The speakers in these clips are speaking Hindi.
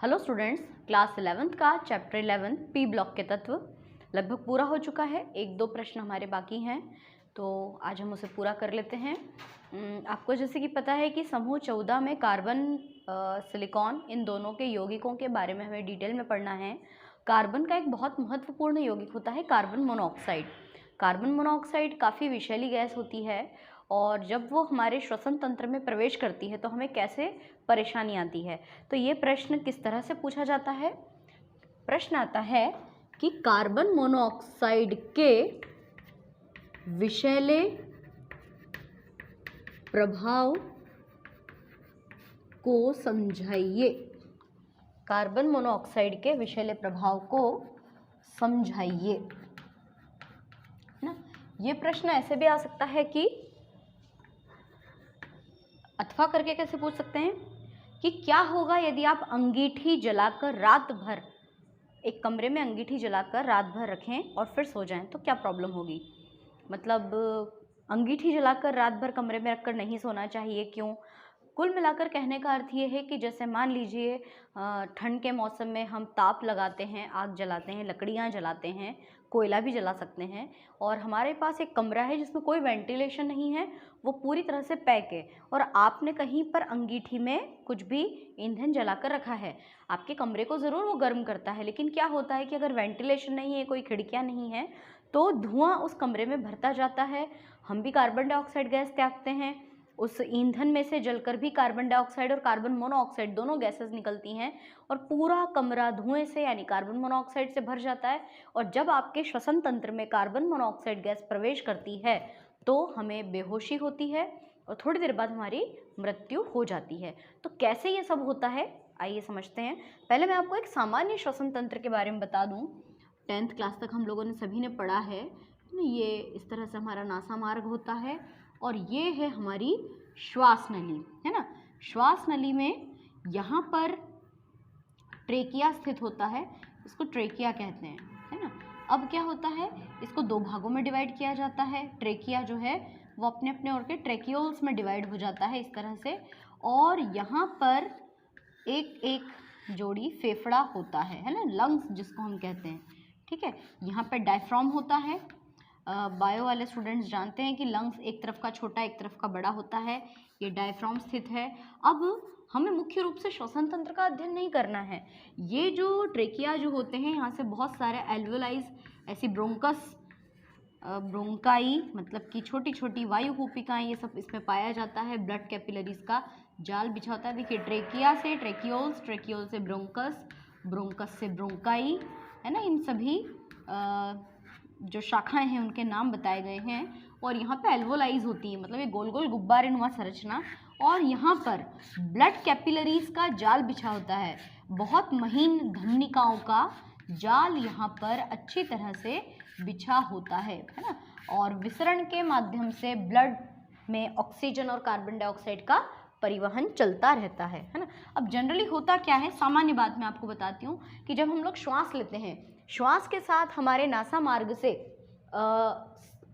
हेलो स्टूडेंट्स, क्लास 11th का चैप्टर 11 पी ब्लॉक के तत्व लगभग पूरा हो चुका है। एक दो प्रश्न हमारे बाकी हैं, तो आज हम उसे पूरा कर लेते हैं। आपको जैसे कि पता है कि समूह 14 में कार्बन सिलिकॉन इन दोनों के यौगिकों के बारे में हमें डिटेल में पढ़ना है। कार्बन का एक बहुत महत्वपूर्ण यौगिक होता है कार्बन मोनोऑक्साइड। कार्बन मोनोऑक्साइड काफ़ी विषैली गैस होती है और जब वो हमारे श्वसन तंत्र में प्रवेश करती है तो हमें कैसे परेशानी आती है। तो ये प्रश्न किस तरह से पूछा जाता है? प्रश्न आता है कि कार्बन मोनोऑक्साइड के विषैले प्रभाव को समझाइए। कार्बन मोनोऑक्साइड के विषैले प्रभाव को समझाइए ना। ये प्रश्न ऐसे भी आ सकता है कि अथवा करके कैसे पूछ सकते हैं कि क्या होगा यदि आप अंगीठी जलाकर रात भर एक कमरे में अंगीठी जलाकर रात भर रखें और फिर सो जाएं, तो क्या प्रॉब्लम होगी। मतलब अंगीठी जलाकर रात भर कमरे में रखकर नहीं सोना चाहिए, क्यों? कुल मिलाकर कहने का अर्थ ये है कि जैसे मान लीजिए ठंड के मौसम में हम ताप लगाते हैं, आग जलाते हैं, लकड़ियाँ जलाते हैं, कोयला भी जला सकते हैं और हमारे पास एक कमरा है जिसमें कोई वेंटिलेशन नहीं है, वो पूरी तरह से पैक है और आपने कहीं पर अंगीठी में कुछ भी ईंधन जलाकर रखा है। आपके कमरे को ज़रूर वो गर्म करता है, लेकिन क्या होता है कि अगर वेंटिलेशन नहीं है, कोई खिड़कियाँ नहीं हैं, तो धुआं उस कमरे में भरता जाता है। हम भी कार्बन डाइऑक्साइड गैस त्यागते हैं, उस ईंधन में से जलकर भी कार्बन डाइऑक्साइड और कार्बन मोनोऑक्साइड दोनों गैसेस निकलती हैं और पूरा कमरा धुएं से यानी कार्बन मोनोऑक्साइड से भर जाता है। और जब आपके श्वसन तंत्र में कार्बन मोनोऑक्साइड गैस प्रवेश करती है तो हमें बेहोशी होती है और थोड़ी देर बाद हमारी मृत्यु हो जाती है। तो कैसे ये सब होता है, आइए समझते हैं। पहले मैं आपको एक सामान्य श्वसन तंत्र के बारे में बता दूं। 10th क्लास तक हम लोगों ने सभी ने पढ़ा है। ये इस तरह से हमारा नासा मार्ग होता है और ये है हमारी श्वास नली, है ना। श्वास नली में यहाँ पर ट्रेकिया स्थित होता है, इसको ट्रेकिया कहते हैं, है ना। अब क्या होता है, इसको दो भागों में डिवाइड किया जाता है। ट्रेकिया जो है वो अपने अपने और के ट्रेकियोल्स में डिवाइड हो जाता है इस तरह से, और यहाँ पर एक एक जोड़ी फेफड़ा होता है ना, लंग्स जिसको हम कहते हैं, ठीक है। यहाँ पर डायफ्राम होता है। बायो वाले स्टूडेंट्स जानते हैं कि लंग्स एक तरफ का छोटा एक तरफ का बड़ा होता है, ये डायफ्राम स्थित है। अब हमें मुख्य रूप से श्वसन तंत्र का अध्ययन नहीं करना है। ये जो ट्रेकिया जो होते हैं, यहाँ से बहुत सारे एल्वेलाइज ऐसी ब्रोंकस ब्रोंकाई मतलब कि छोटी छोटी वायु कूपिकाएँ, ये सब इसमें पाया जाता है। ब्लड कैपिलरीज का जाल बिछा होता है। देखिए, ट्रेकिया से ट्रेकियोल्स, ट्रेकियोल से ब्रोंकस, ब्रोंकस से ब्रोंकाई, है ना। इन सभी जो शाखाएं हैं उनके नाम बताए गए हैं। और यहाँ पे एल्वोलाइज होती है, मतलब ये गोल गोल गुब्बारे नुमा संरचना, और यहाँ पर ब्लड कैपिलरीज का जाल बिछा होता है। बहुत महीन धमनिकाओं का जाल यहाँ पर अच्छी तरह से बिछा होता है ना। और विसरण के माध्यम से ब्लड में ऑक्सीजन और कार्बन डाइऑक्साइड का परिवहन चलता रहता है ना। अब जनरली होता क्या है, सामान्य बात मैं आपको बताती हूँ कि जब हम लोग श्वास लेते हैं, श्वास के साथ हमारे नासा मार्ग से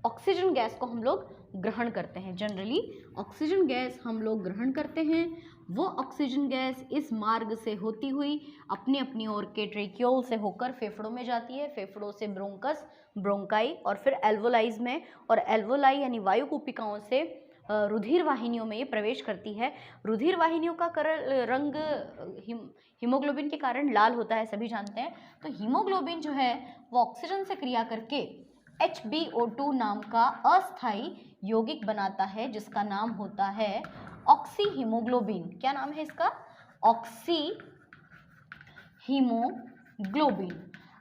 ऑक्सीजन गैस को हम लोग ग्रहण करते हैं। जनरली ऑक्सीजन गैस हम लोग ग्रहण करते हैं। वो ऑक्सीजन गैस इस मार्ग से होती हुई अपनी अपनी ओर के ट्रेकियोल से होकर फेफड़ों में जाती है, फेफड़ों से ब्रोंकस, ब्रोंकाई और फिर एल्वोलाइज में, और एल्वोलाई यानी वायु कूपिकाओं से रुधिर वाहिनियों में ये प्रवेश करती है। रुधिर वाहिनियों का रंग हीमोग्लोबिन के कारण लाल होता है, सभी जानते हैं। तो हीमोग्लोबिन जो है वो ऑक्सीजन से क्रिया करके HBO2 नाम का अस्थायी यौगिक बनाता है, जिसका नाम होता है ऑक्सी हीमोग्लोबिन। क्या नाम है इसका? Oxy haemoglobin.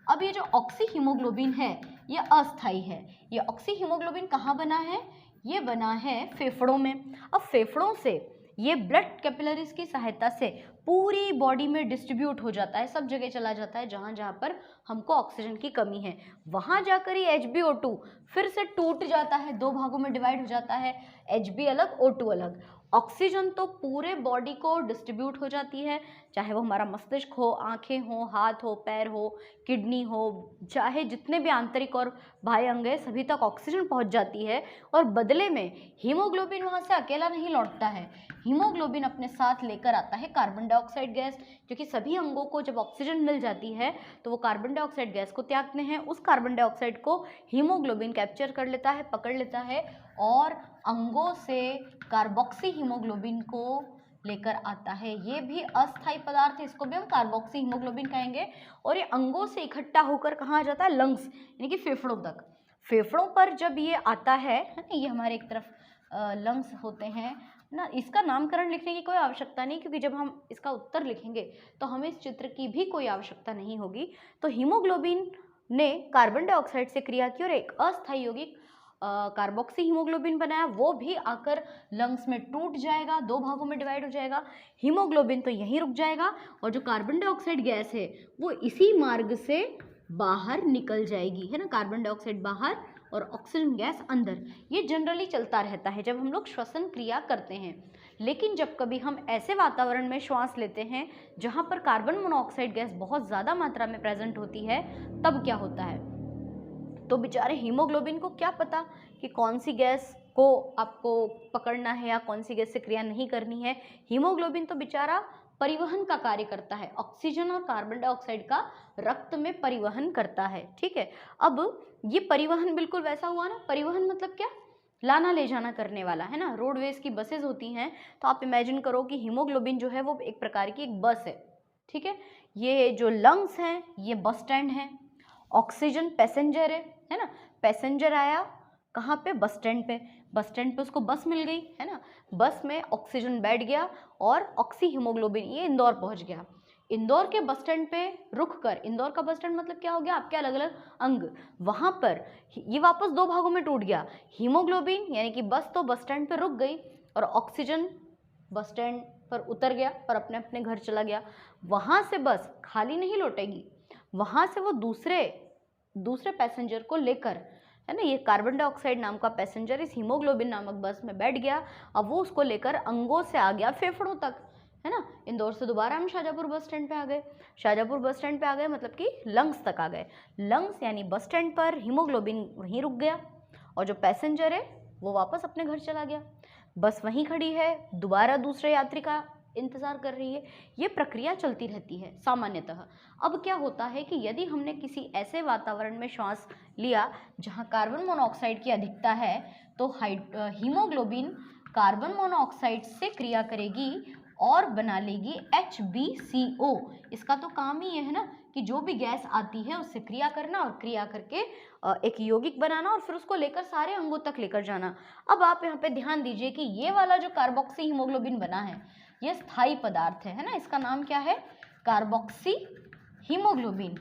अब ये जो ऑक्सी हीमोग्लोबिन है ये अस्थायी है। ये ऑक्सी हीमोग्लोबिन कहाँ बना है? ये बना है फेफड़ों में। अब फेफड़ों से ये ब्लड कैपिलरीज की सहायता से पूरी बॉडी में डिस्ट्रीब्यूट हो जाता है, सब जगह चला जाता है जहाँ जहाँ पर हमको ऑक्सीजन की कमी है। वहाँ जाकर ये HBO2 फिर से टूट जाता है, दो भागों में डिवाइड हो जाता है, Hb अलग O2 अलग। ऑक्सीजन तो पूरे बॉडी को डिस्ट्रीब्यूट हो जाती है, चाहे वो हमारा मस्तिष्क हो, आँखें हो, हाथ हो, पैर हो, किडनी हो, चाहे जितने भी आंतरिक और बाह्य अंग है सभी तक ऑक्सीजन पहुंच जाती है। और बदले में हीमोग्लोबिन वहाँ से अकेला नहीं लौटता है, हीमोग्लोबिन अपने साथ लेकर आता है कार्बन डाइऑक्साइड गैस, क्योंकि सभी अंगों को जब ऑक्सीजन मिल जाती है तो वो कार्बन डाइऑक्साइड गैस को त्यागते हैं। उस कार्बन डाइऑक्साइड को हीमोग्लोबिन कैप्चर कर लेता है, पकड़ लेता है और अंगों से कार्बोक्सी हीमोग्लोबिन को लेकर आता है। ये भी अस्थायी पदार्थ है, इसको भी हम कार्बोक्सी हीमोग्लोबिन कहेंगे। और ये अंगों से इकट्ठा होकर कहाँ आ जाता है? लंग्स यानी कि फेफड़ों तक। फेफड़ों पर जब ये आता है ना, ये हमारे एक तरफ लंग्स होते हैं ना। इसका नामकरण लिखने की कोई आवश्यकता नहीं, क्योंकि जब हम इसका उत्तर लिखेंगे तो हमें इस चित्र की भी कोई आवश्यकता नहीं होगी। तो हीमोग्लोबिन ने कार्बन डाइऑक्साइड से क्रिया की और एक अस्थायी यौगिक कार्बोक्सी हीमोग्लोबिन बनाया, वो भी आकर लंग्स में टूट जाएगा, दो भागों में डिवाइड हो जाएगा। हीमोग्लोबिन तो यहीं रुक जाएगा और जो कार्बन डाइऑक्साइड गैस है वो इसी मार्ग से बाहर निकल जाएगी, है ना। कार्बन डाइऑक्साइड बाहर और ऑक्सीजन गैस अंदर। ये जनरली चलता रहता है जब हम लोग श्वसन क्रिया करते हैं। लेकिन जब कभी हम ऐसे वातावरण में श्वास लेते हैं जहाँ पर कार्बन मोनोऑक्साइड गैस बहुत ज़्यादा मात्रा में प्रेजेंट होती है, तब क्या होता है? तो बेचारे हीमोग्लोबिन को क्या पता कि कौन सी गैस को आपको पकड़ना है या कौन सी गैस से क्रिया नहीं करनी है। हीमोग्लोबिन तो बेचारा परिवहन का कार्य करता है, ऑक्सीजन और कार्बन डाइऑक्साइड का रक्त में परिवहन करता है, ठीक है। अब ये परिवहन बिल्कुल वैसा हुआ ना, परिवहन मतलब क्या? लाना ले जाना करने वाला, है ना। रोडवेज की बसेज होती हैं, तो आप इमेजिन करो कि हीमोग्लोबिन जो है वो एक प्रकार की एक बस है, ठीक है। ये जो लंग्स हैं ये बस स्टैंड है, ऑक्सीजन पैसेंजर है ना। पैसेंजर आया कहाँ पे? बस स्टैंड पे। बस स्टैंड पे उसको बस मिल गई, है ना। बस में ऑक्सीजन बैठ गया और ऑक्सी हीमोग्लोबिन ये इंदौर पहुंच गया। इंदौर के बस स्टैंड पे रुक कर, इंदौर का बस स्टैंड मतलब क्या हो गया? आपके अलग अलग अंग, वहाँ पर ये वापस दो भागों में टूट गया। हीमोग्लोबिन यानी कि बस तो बस स्टैंड पे रुक गई और ऑक्सीजन बस स्टैंड पर उतर गया और अपने अपने घर चला गया। वहाँ से बस खाली नहीं लौटेगी, वहाँ से वो दूसरे पैसेंजर को लेकर, है ना, ये कार्बन डाइऑक्साइड नाम का पैसेंजर इस हीमोग्लोबिन नामक बस में बैठ गया। अब वो उसको लेकर अंगों से आ गया फेफड़ों तक, है ना। इंदौर से दोबारा हम शाहजहाँपुर बस स्टैंड पे आ गए। शाहजहाँपुर बस स्टैंड पे आ गए मतलब कि लंग्स तक आ गए। लंग्स यानी बस स्टैंड पर हीमोग्लोबिन वहीं रुक गया और जो पैसेंजर है वो वापस अपने घर चला गया। बस वहीं खड़ी है, दोबारा दूसरे यात्री का इंतज़ार कर रही है। ये प्रक्रिया चलती रहती है सामान्यतः। अब क्या होता है कि यदि हमने किसी ऐसे वातावरण में श्वास लिया जहाँ कार्बन मोनोऑक्साइड की अधिकता है, तो हीमोग्लोबिन कार्बन मोनोऑक्साइड से क्रिया करेगी और बना लेगी HbCO। इसका तो काम ही है ना कि जो भी गैस आती है उससे क्रिया करना और क्रिया करके एक यौगिक बनाना और फिर उसको लेकर सारे अंगों तक लेकर जाना। अब आप यहाँ पे ध्यान दीजिए कि ये वाला जो कार्बोक्सी हीमोग्लोबिन बना है ये स्थायी पदार्थ है ना। इसका नाम क्या है? Carboxy haemoglobin.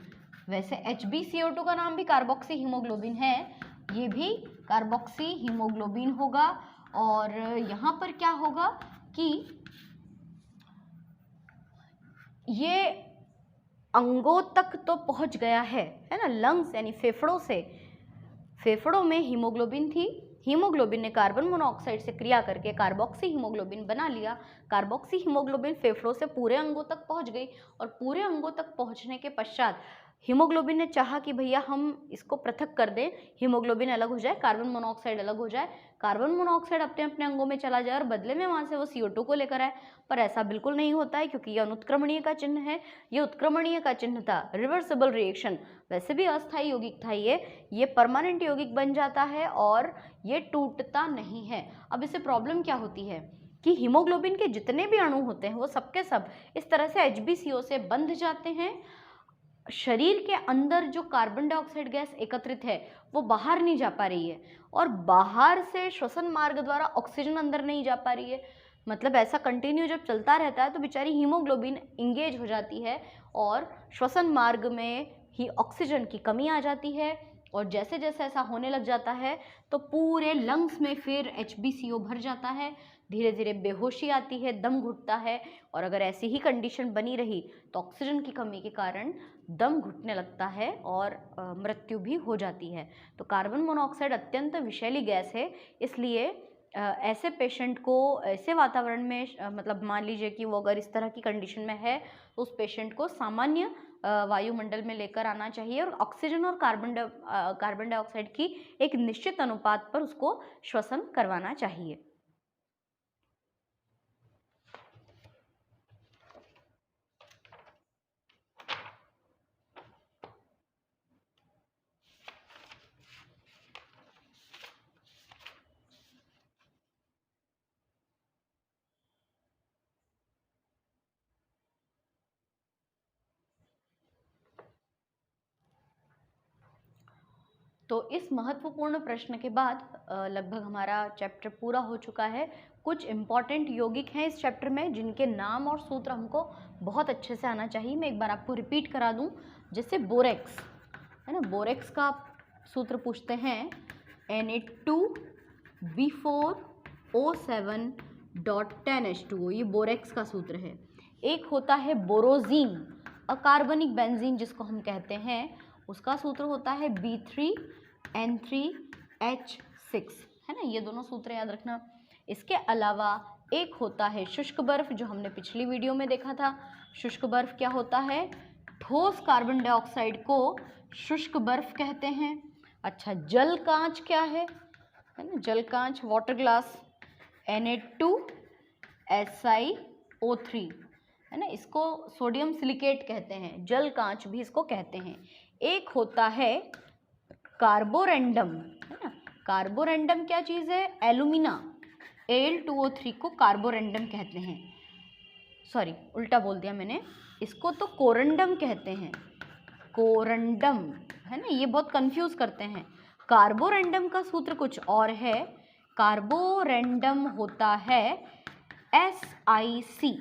वैसे HbCO2 का नाम भी कार्बोक्सी हीमोग्लोबिन है, ये भी कार्बोक्सी हीमोग्लोबिन होगा। और यहाँ पर क्या होगा कि ये अंगों तक तो पहुँच गया है ना, लंग्स यानी फेफड़ों से। फेफड़ों में हीमोग्लोबिन थी, हीमोग्लोबिन ने कार्बन मोनोऑक्साइड से क्रिया करके कार्बोक्सी हीमोग्लोबिन बना लिया। कार्बोक्सी हीमोग्लोबिन फेफड़ों से पूरे अंगों तक पहुंच गई और पूरे अंगों तक पहुंचने के पश्चात हीमोग्लोबिन ने चाहा कि भैया हम इसको पृथक कर दें, हीमोग्लोबिन अलग हो जाए, कार्बन मोनोऑक्साइड अलग हो जाए, कार्बन मोनोऑक्साइड अपने अपने अंगों में चला जाए और बदले में वहाँ से वो CO2 को लेकर आए। पर ऐसा बिल्कुल नहीं होता है, क्योंकि यह अनुत्क्रमणीय का चिन्ह है। ये उत्क्रमणीय का चिन्ह था, रिवर्सिबल रिएक्शन। वैसे भी अस्थायी यौगिक था ये परमानेंट यौगिक बन जाता है और ये टूटता नहीं है। अब इससे प्रॉब्लम क्या होती है कि हीमोग्लोबिन के जितने भी अणु होते हैं वो सबके सब इस तरह से HbCO से बंध जाते हैं। शरीर के अंदर जो कार्बन डाइऑक्साइड गैस एकत्रित है वो बाहर नहीं जा पा रही है और बाहर से श्वसन मार्ग द्वारा ऑक्सीजन अंदर नहीं जा पा रही है। मतलब ऐसा कंटिन्यू जब चलता रहता है तो बेचारी हीमोग्लोबिन इंगेज हो जाती है और श्वसन मार्ग में ही ऑक्सीजन की कमी आ जाती है। और जैसे जैसे ऐसा होने लग जाता है तो पूरे लंग्स में फिर HbCO भर जाता है, धीरे धीरे बेहोशी आती है, दम घुटता है। और अगर ऐसी ही कंडीशन बनी रही तो ऑक्सीजन की कमी के कारण दम घुटने लगता है और मृत्यु भी हो जाती है। तो कार्बन मोनोऑक्साइड अत्यंत विषैली गैस है, इसलिए ऐसे पेशेंट को ऐसे वातावरण में मतलब मान लीजिए कि वो अगर इस तरह की कंडीशन में है तो उस पेशेंट को सामान्य वायुमंडल में लेकर आना चाहिए और ऑक्सीजन और कार्बन डाइऑक्साइड की एक निश्चित अनुपात पर उसको श्वसन करवाना चाहिए। तो इस महत्वपूर्ण प्रश्न के बाद लगभग हमारा चैप्टर पूरा हो चुका है। कुछ इम्पॉर्टेंट यौगिक हैं इस चैप्टर में जिनके नाम और सूत्र हमको बहुत अच्छे से आना चाहिए। मैं एक बार आपको रिपीट करा दूं, जैसे बोरेक्स है ना, बोरेक्स का सूत्र पूछते हैं Na2B4O7.10H2O, ये बोरेक्स का सूत्र है। एक होता है बोरोजीन, अकार्बनिक बेंजीन जिसको हम कहते हैं, उसका सूत्र होता है B3N3H6, है ना, ये दोनों सूत्र याद रखना। इसके अलावा एक होता है शुष्क बर्फ, जो हमने पिछली वीडियो में देखा था। शुष्क बर्फ क्या होता है? ठोस कार्बन डाइऑक्साइड को शुष्क बर्फ कहते हैं। अच्छा, जल कांच क्या है ना, जल कांच वाटर ग्लास, Na2SiO3, है ना, इसको सोडियम सिलिकेट कहते हैं, जल कांच भी इसको कहते हैं। एक होता है कार्बोरेंडम, है ना, कार्बोरेंडम क्या चीज़ है? एल्यूमिना, Al2O3 को कार्बोरेंडम कहते हैं। सॉरी, उल्टा बोल दिया मैंने, इसको तो कोरंडम कहते हैं, कोरंडम, है ना, ये बहुत कंफ्यूज करते हैं। कार्बोरेंडम का सूत्र कुछ और है, कार्बोरेंडम होता है SiC,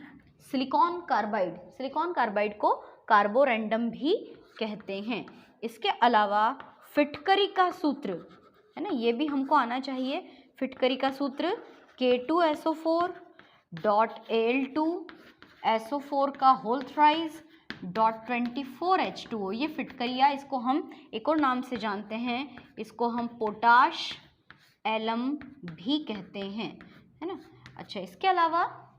silicon carbide, silicon carbide को कार्बोरेंडम भी कहते हैं। इसके अलावा फिटकरी का सूत्र, है ना, ये भी हमको आना चाहिए। फिटकरी का सूत्र K2SO4.Al2SO4 का होल थ्राइस .24H2O, ये फिटकरिया, इसको हम एक और नाम से जानते हैं, इसको हम पोटाश एलम भी कहते हैं, है ना। अच्छा, इसके अलावा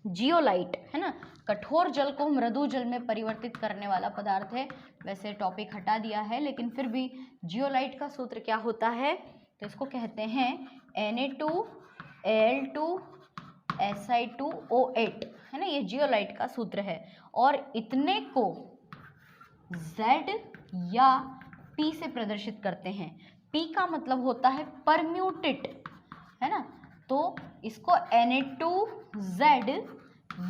जियोलाइट, है ना, कठोर जल को मृदु जल में परिवर्तित करने वाला पदार्थ है। वैसे टॉपिक हटा दिया है, लेकिन फिर भी जियोलाइट का सूत्र क्या होता है? तो इसको कहते हैं Na2Al2Si2O8, है ना, ये जियोलाइट का सूत्र है। और इतने को Z या P से प्रदर्शित करते हैं। P का मतलब होता है परम्यूटेट, है ना, तो इसको Na2Z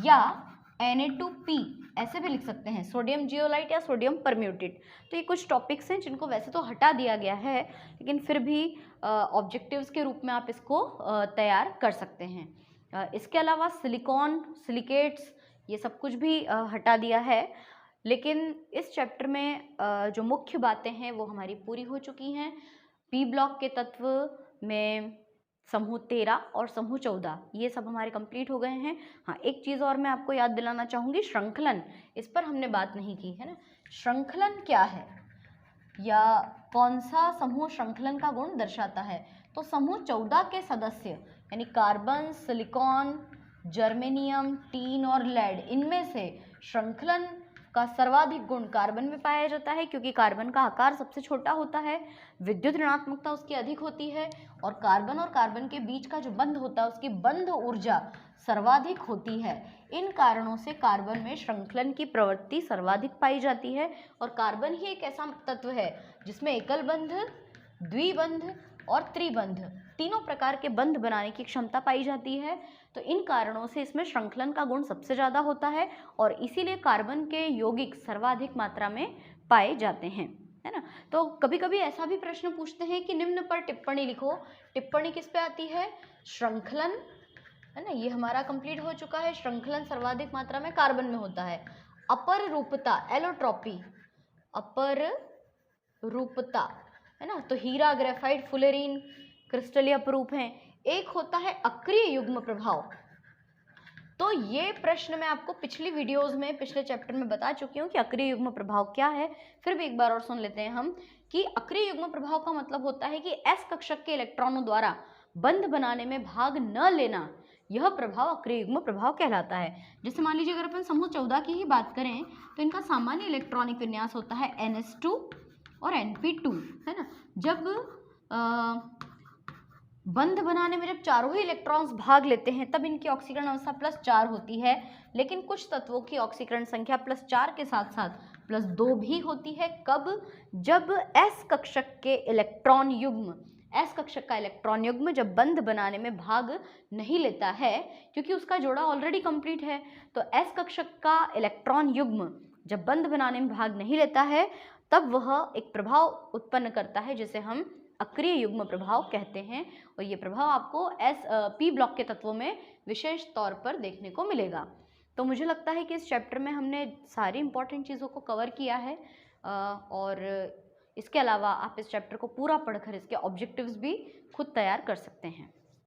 या Na2P ऐसे भी लिख सकते हैं, सोडियम जियोलाइट या सोडियम परम्यूटेट। तो ये कुछ टॉपिक्स हैं जिनको वैसे तो हटा दिया गया है, लेकिन फिर भी ऑब्जेक्टिव्स के रूप में आप इसको तैयार कर सकते हैं। इसके अलावा सिलिकॉन, सिलिकेट्स, ये सब कुछ भी हटा दिया है। लेकिन इस चैप्टर में जो मुख्य बातें हैं वो हमारी पूरी हो चुकी हैं। पी ब्लॉक के तत्व में समूह 13 और समूह 14 ये सब हमारे कंप्लीट हो गए हैं। हाँ, एक चीज़ और मैं आपको याद दिलाना चाहूँगी, श्रृंखलन, इस पर हमने बात नहीं की, है ना। श्रृंखलन क्या है या कौन सा समूह श्रृंखलन का गुण दर्शाता है? तो समूह 14 के सदस्य यानी कार्बन, सिलिकॉन, जर्मेनियम, टीन और लेड, इनमें से श्रृंखलन का सर्वाधिक गुण कार्बन में पाया जाता है, क्योंकि कार्बन का आकार सबसे छोटा होता है, विद्युत ऋणात्मकता उसकी अधिक होती है, और कार्बन के बीच का जो बंध होता है उसकी बंध ऊर्जा सर्वाधिक होती है। इन कारणों से कार्बन में श्रृंखलन की प्रवृत्ति सर्वाधिक पाई जाती है। और कार्बन ही एक ऐसा तत्व है जिसमें एकल बंध, द्विबंध और त्रिबंध, तीनों प्रकार के बंध बनाने की क्षमता पाई जाती है। तो इन कारणों से इसमें श्रृंखलन का गुण सबसे ज़्यादा होता है, और इसीलिए कार्बन के यौगिक सर्वाधिक मात्रा में पाए जाते हैं, है ना। तो कभी कभी ऐसा भी प्रश्न पूछते हैं कि निम्न पर टिप्पणी लिखो। टिप्पणी किस पे आती है? श्रृंखलन, है ना, ये हमारा कंप्लीट हो चुका है। श्रृंखलन सर्वाधिक मात्रा में कार्बन में होता है। अपर रूपता, एलोट्रॉपी, अपर रूपता, है ना, तो हीरा, ग्रेफाइट, फुलेरीन क्रिस्टलीय अपरूप हैं। एक होता है अक्रिय युग्म प्रभाव। तो ये प्रश्न मैं आपको पिछली वीडियोस में, पिछले चैप्टर में बता चुकी हूँ कि अक्रिय युग्म प्रभाव क्या है। फिर भी एक बार और सुन लेते हैं हम कि अक्रिय युग्म प्रभाव का मतलब होता है कि एस कक्षक के इलेक्ट्रॉनों द्वारा बंध बनाने में भाग न लेना, यह प्रभाव अक्रिय युग्म प्रभाव कहलाता है। जैसे मान लीजिए अगर अपन समूह 14 की ही बात करें तो इनका सामान्य इलेक्ट्रॉनिक विन्यास होता है NS2 और NP2, है ना। जब बंध बनाने में जब चारों ही इलेक्ट्रॉन्स भाग लेते हैं तब इनकी ऑक्सीकरण अवस्था +4 होती है, लेकिन कुछ तत्वों की ऑक्सीकरण संख्या +4 के साथ साथ +2 भी होती है। कब? जब S कक्षक के इलेक्ट्रॉन युग्म, S कक्षक का इलेक्ट्रॉन युग्म जब बंध बनाने में भाग नहीं लेता है, क्योंकि उसका जोड़ा ऑलरेडी कंप्लीट है। तो S कक्षक का इलेक्ट्रॉन युग्म जब बंध बनाने में भाग नहीं लेता है तब वह एक प्रभाव उत्पन्न करता है जिसे हम अक्रिय युग्म प्रभाव कहते हैं, और ये प्रभाव आपको पी ब्लॉक के तत्वों में विशेष तौर पर देखने को मिलेगा। तो मुझे लगता है कि इस चैप्टर में हमने सारी इंपॉर्टेंट चीज़ों को कवर किया है, और इसके अलावा आप इस चैप्टर को पूरा पढ़कर इसके ऑब्जेक्टिव्स भी खुद तैयार कर सकते हैं।